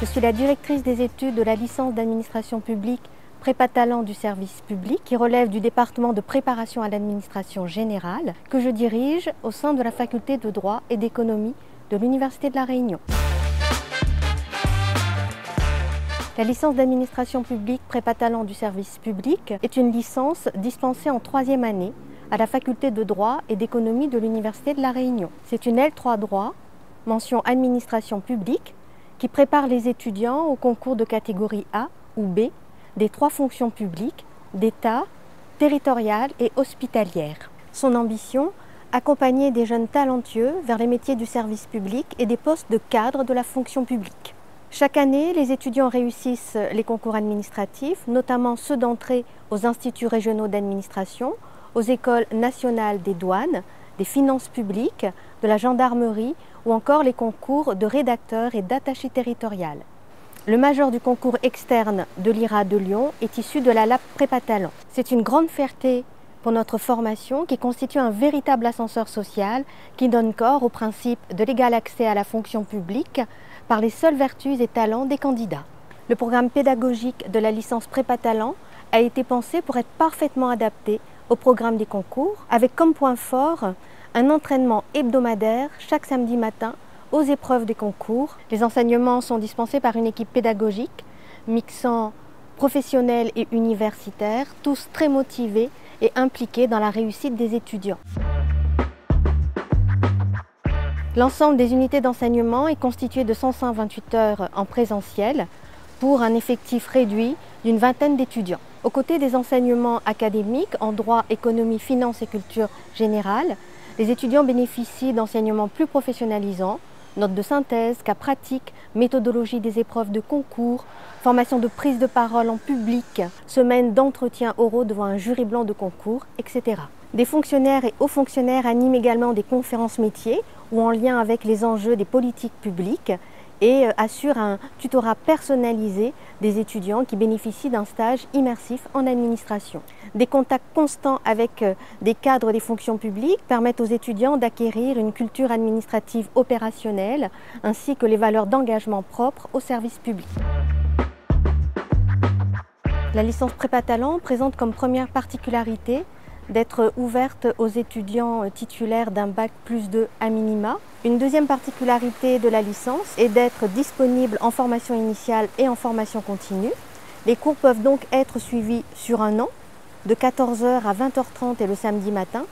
Je suis la directrice des études de la licence d'administration publique Prépa Talent du service public qui relève du département de préparation à l'administration générale que je dirige au sein de la faculté de droit et d'économie de l'Université de La Réunion. La licence d'administration publique Prépa Talent du service public est une licence dispensée en 3e année à la faculté de droit et d'économie de l'Université de La Réunion. C'est une L3 droit, mention administration publique, qui prépare les étudiants au concours de catégorie A ou B des 3 fonctions publiques, d'État, territoriale et hospitalière. Son ambition, accompagner des jeunes talentueux vers les métiers du service public et des postes de cadre de la fonction publique. Chaque année, les étudiants réussissent les concours administratifs, notamment ceux d'entrée aux instituts régionaux d'administration, aux écoles nationales des douanes, des finances publiques, de la gendarmerie ou encore les concours de rédacteur et d'attaché territorial. Le major du concours externe de l'IRA de Lyon est issu de la LAP Prépa Talent. C'est une grande fierté pour notre formation qui constitue un véritable ascenseur social qui donne corps au principe de l'égal accès à la fonction publique par les seules vertus et talents des candidats. Le programme pédagogique de la licence Prépa Talent a été pensé pour être parfaitement adapté au programme des concours, avec comme point fort un entraînement hebdomadaire chaque samedi matin aux épreuves des concours. Les enseignements sont dispensés par une équipe pédagogique mixant professionnels et universitaires, tous très motivés et impliqués dans la réussite des étudiants. L'ensemble des unités d'enseignement est constitué de 128 heures en présentiel pour un effectif réduit d'une vingtaine d'étudiants. Aux côtés des enseignements académiques en droit, économie, finance et culture générale, les étudiants bénéficient d'enseignements plus professionnalisants, notes de synthèse, cas pratiques, méthodologie des épreuves de concours, formation de prise de parole en public, semaines d'entretiens oraux devant un jury blanc de concours, etc. Des fonctionnaires et hauts fonctionnaires animent également des conférences métiers ou en lien avec les enjeux des politiques publiques et assurent un tutorat personnalisé des étudiants qui bénéficient d'un stage immersif en administration. Des contacts constants avec des cadres des fonctions publiques permettent aux étudiants d'acquérir une culture administrative opérationnelle ainsi que les valeurs d'engagement propres au service public. La licence Prépa Talent présente comme première particularité d'être ouverte aux étudiants titulaires d'un bac +2 à minima. Une deuxième particularité de la licence est d'être disponible en formation initiale et en formation continue. Les cours peuvent donc être suivis sur un an, de 14 h à 20 h 30 et le samedi matin,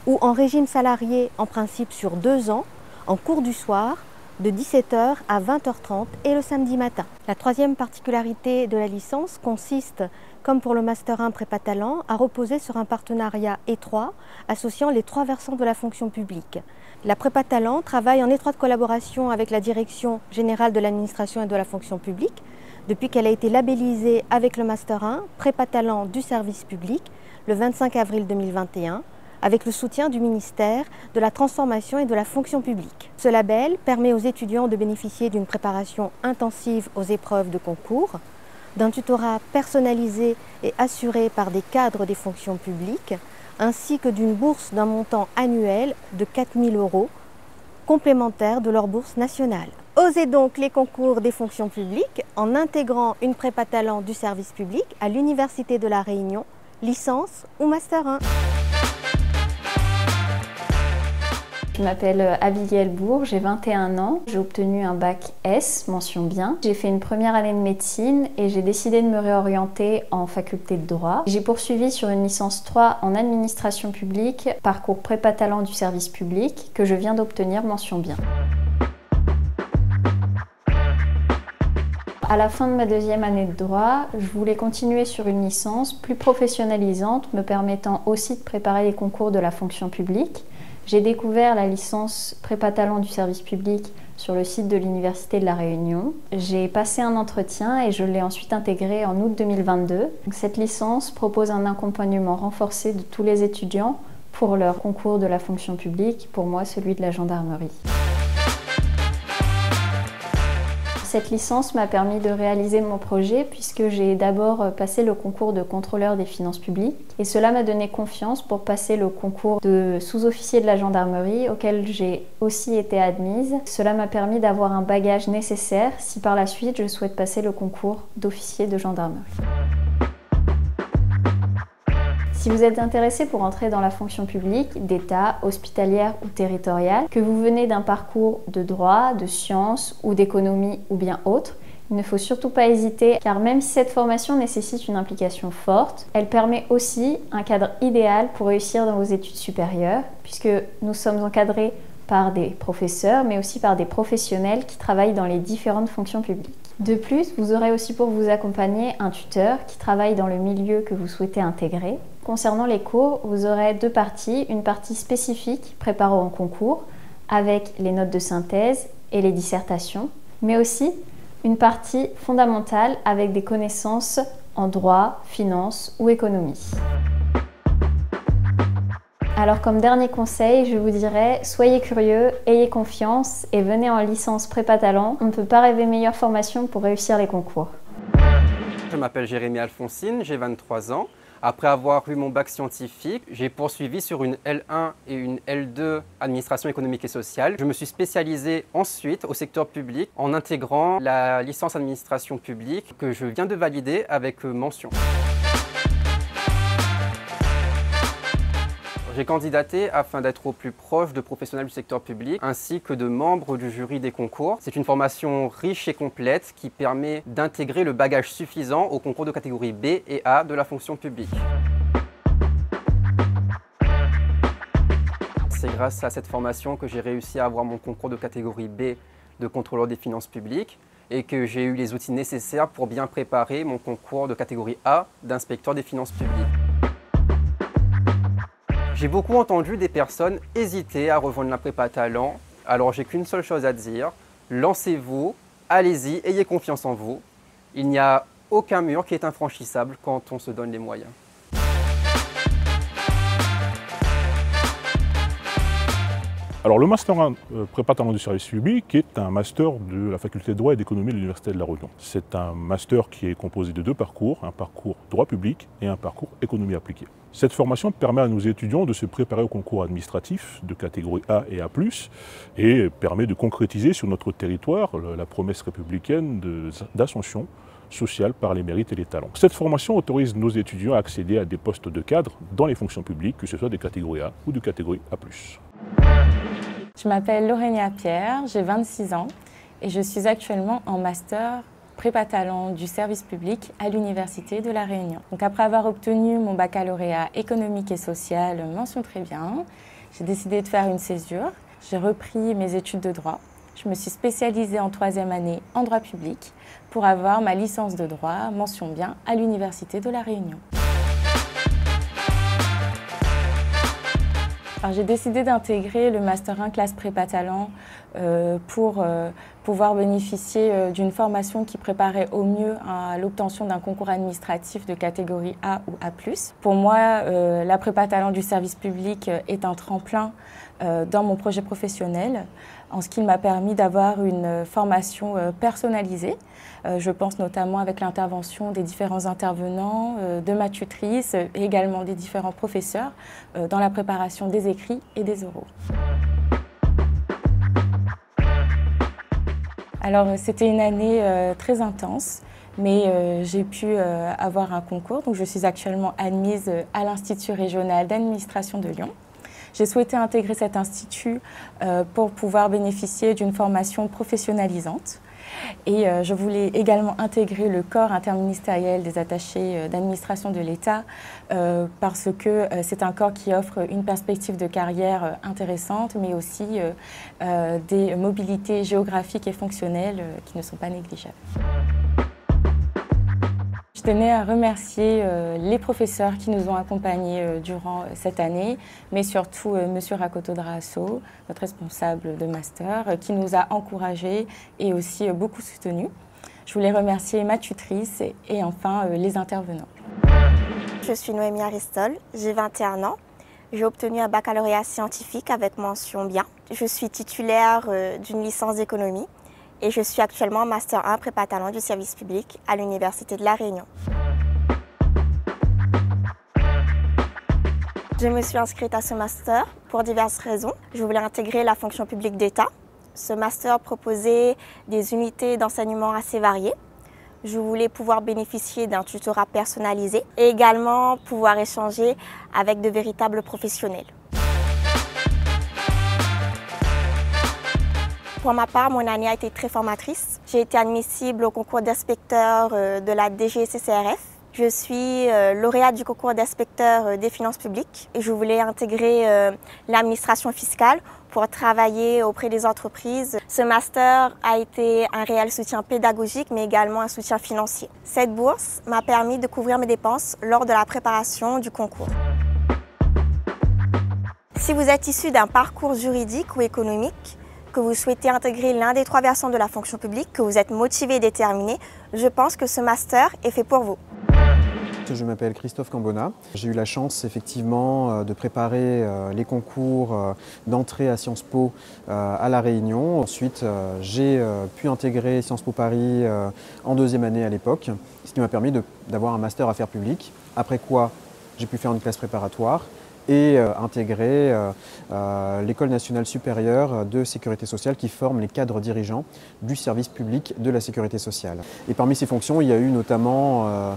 ou en régime salarié en principe sur 2 ans, en cours du soir, de 17 h à 20 h 30 et le samedi matin. La troisième particularité de la licence consiste, comme pour le Master 1 Prépa Talent, à reposer sur un partenariat étroit associant les 3 versants de la fonction publique. La Prépa Talent travaille en étroite collaboration avec la Direction générale de l'administration et de la fonction publique depuis qu'elle a été labellisée avec le Master 1 Prépa Talent du service public le 25 avril 2021 avec le soutien du ministère de la Transformation et de la Fonction publique. Ce label permet aux étudiants de bénéficier d'une préparation intensive aux épreuves de concours, d'un tutorat personnalisé et assuré par des cadres des fonctions publiques, ainsi que d'une bourse d'un montant annuel de 4 000 €, complémentaire de leur bourse nationale. Osez donc les concours des fonctions publiques en intégrant une Prépa Talent du service public à l'Université de La Réunion, licence ou Master 1. Je m'appelle Abigail Bourg, j'ai 21 ans. J'ai obtenu un bac S, mention bien. J'ai fait une première année de médecine et j'ai décidé de me réorienter en faculté de droit. J'ai poursuivi sur une licence 3 en administration publique, parcours Prépa Talent du service public, que je viens d'obtenir, mention bien. À la fin de ma 2e année de droit, je voulais continuer sur une licence plus professionnalisante, me permettant aussi de préparer les concours de la fonction publique. J'ai découvert la licence Prépa Talent du service public sur le site de l'Université de La Réunion. J'ai passé un entretien et je l'ai ensuite intégrée en août 2022. Cette licence propose un accompagnement renforcé de tous les étudiants pour leur concours de la fonction publique, pour moi celui de la gendarmerie. Cette licence m'a permis de réaliser mon projet puisque j'ai d'abord passé le concours de contrôleur des finances publiques et cela m'a donné confiance pour passer le concours de sous-officier de la gendarmerie auquel j'ai aussi été admise. Cela m'a permis d'avoir un bagage nécessaire si par la suite je souhaite passer le concours d'officier de gendarmerie. Si vous êtes intéressé pour entrer dans la fonction publique, d'État, hospitalière ou territoriale, que vous venez d'un parcours de droit, de sciences ou d'économie ou bien autre, il ne faut surtout pas hésiter car même si cette formation nécessite une implication forte, elle permet aussi un cadre idéal pour réussir dans vos études supérieures puisque nous sommes encadrés par des professeurs mais aussi par des professionnels qui travaillent dans les différentes fonctions publiques. De plus, vous aurez aussi pour vous accompagner un tuteur qui travaille dans le milieu que vous souhaitez intégrer. Concernant les cours, vous aurez deux parties, une partie spécifique préparant au concours avec les notes de synthèse et les dissertations, mais aussi une partie fondamentale avec des connaissances en droit, finance ou économie. Alors comme dernier conseil, je vous dirais, soyez curieux, ayez confiance et venez en licence prépa talent. On ne peut pas rêver meilleure formation pour réussir les concours. Je m'appelle Jérémy Alphonsine, j'ai 23 ans. Après avoir eu mon bac scientifique, j'ai poursuivi sur une L1 et une L2 administration économique et sociale. Je me suis spécialisé ensuite au secteur public en intégrant la licence administration publique que je viens de valider avec mention. J'ai candidaté afin d'être au plus proche de professionnels du secteur public ainsi que de membres du jury des concours. C'est une formation riche et complète qui permet d'intégrer le bagage suffisant aux concours de catégorie B et A de la fonction publique. C'est grâce à cette formation que j'ai réussi à avoir mon concours de catégorie B de contrôleur des finances publiques et que j'ai eu les outils nécessaires pour bien préparer mon concours de catégorie A d'inspecteur des finances publiques. J'ai beaucoup entendu des personnes hésiter à rejoindre la prépa talent, alors j'ai qu'une seule chose à dire, lancez-vous, allez-y, ayez confiance en vous. Il n'y a aucun mur qui est infranchissable quand on se donne les moyens. Alors le Master 1 Prépa Talent du service public est un master de la faculté de droit et d'économie de l'Université de La Réunion. C'est un master qui est composé de deux parcours, un parcours droit public et un parcours économie appliquée. Cette formation permet à nos étudiants de se préparer au concours administratif de catégorie A et A+, et permet de concrétiser sur notre territoire la promesse républicaine d'ascension sociale par les mérites et les talents. Cette formation autorise nos étudiants à accéder à des postes de cadre dans les fonctions publiques, que ce soit des catégories A ou de catégorie A+. Je m'appelle Laurenia Pierre, j'ai 26 ans et je suis actuellement en master prépa talent du service public à l'Université de La Réunion. Donc après avoir obtenu mon baccalauréat économique et social, mention très bien, j'ai décidé de faire une césure. J'ai repris mes études de droit. Je me suis spécialisée en troisième année en droit public pour avoir ma licence de droit, mention bien, à l'Université de La Réunion. J'ai décidé d'intégrer le Master 1 classe prépa talent pour pouvoir bénéficier d'une formation qui préparait au mieux à l'obtention d'un concours administratif de catégorie A ou A+. Pour moi, la prépa talent du service public est un tremplin dans mon projet professionnel, en ce qui m'a permis d'avoir une formation personnalisée. Je pense notamment avec l'intervention des différents intervenants, de ma tutrice et également des différents professeurs dans la préparation des écrits et des oraux. Alors c'était une année très intense, mais j'ai pu avoir un concours. Donc je suis actuellement admise à l'Institut régional d'administration de Lyon. J'ai souhaité intégrer cet institut pour pouvoir bénéficier d'une formation professionnalisante. Et je voulais également intégrer le corps interministériel des attachés d'administration de l'État parce que c'est un corps qui offre une perspective de carrière intéressante, mais aussi des mobilités géographiques et fonctionnelles qui ne sont pas négligeables. Je tenais à remercier les professeurs qui nous ont accompagnés durant cette année, mais surtout M. Rakoto Drasso, notre responsable de master, qui nous a encouragés et aussi beaucoup soutenus. Je voulais remercier ma tutrice et enfin les intervenants. Je suis Noémie Aristol, j'ai 21 ans. J'ai obtenu un baccalauréat scientifique avec mention bien. Je suis titulaire d'une licence d'économie et je suis actuellement en Master 1 Prépa Talent du service public à l'Université de La Réunion. Je me suis inscrite à ce master pour diverses raisons. Je voulais intégrer la fonction publique d'État. Ce master proposait des unités d'enseignement assez variées. Je voulais pouvoir bénéficier d'un tutorat personnalisé et également pouvoir échanger avec de véritables professionnels. Pour ma part, mon année a été très formatrice. J'ai été admissible au concours d'inspecteur de la DGCCRF. Je suis lauréate du concours d'inspecteur des finances publiques et je voulais intégrer l'administration fiscale pour travailler auprès des entreprises. Ce master a été un réel soutien pédagogique mais également un soutien financier. Cette bourse m'a permis de couvrir mes dépenses lors de la préparation du concours. Si vous êtes issu d'un parcours juridique ou économique, que vous souhaitez intégrer l'un des 3 versants de la fonction publique, que vous êtes motivé et déterminé, je pense que ce master est fait pour vous. Je m'appelle Christophe Cambona. J'ai eu la chance effectivement de préparer les concours d'entrée à Sciences Po à La Réunion. Ensuite, j'ai pu intégrer Sciences Po Paris en 2e année à l'époque, ce qui m'a permis d'avoir un master affaires publiques. Après quoi, j'ai pu faire une classe préparatoire et intégrer l'École nationale supérieure de sécurité sociale qui forme les cadres dirigeants du service public de la sécurité sociale. Et parmi ces fonctions, il y a eu notamment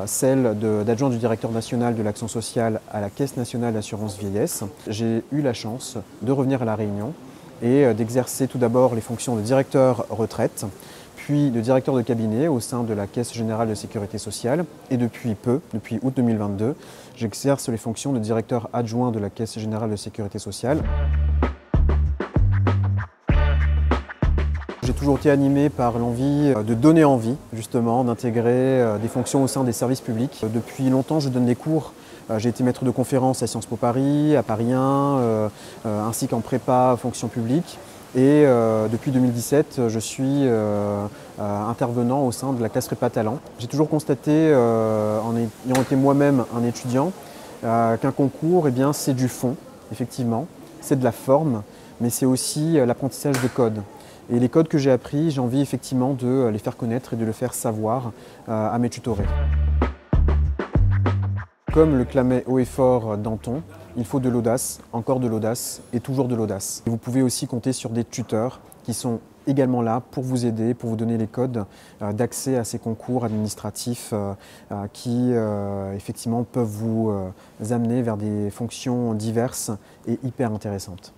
celle d'adjoint du directeur national de l'action sociale à la Caisse nationale d'assurance vieillesse. J'ai eu la chance de revenir à La Réunion et d'exercer tout d'abord les fonctions de directeur retraite, puis de directeur de cabinet au sein de la Caisse générale de sécurité sociale et depuis août 2022, j'exerce les fonctions de directeur adjoint de la Caisse générale de sécurité sociale. J'ai toujours été animé par l'envie de donner envie justement d'intégrer des fonctions au sein des services publics. Depuis longtemps, je donne des cours. J'ai été maître de conférences à Sciences Po Paris, à Paris 1, ainsi qu'en prépa fonction publique. Et depuis 2017, je suis intervenant au sein de la classe Prépa Talent. J'ai toujours constaté, en ayant été moi-même un étudiant, qu'un concours, eh bien, c'est du fond, effectivement. C'est de la forme, mais c'est aussi l'apprentissage de codes. Et les codes que j'ai appris, j'ai envie effectivement de les faire connaître et de le faire savoir à mes tutorés. Comme le clamait haut et fort Danton, il faut de l'audace, encore de l'audace et toujours de l'audace. Vous pouvez aussi compter sur des tuteurs qui sont également là pour vous aider, pour vous donner les codes d'accès à ces concours administratifs qui effectivement peuvent vous amener vers des fonctions diverses et hyper intéressantes.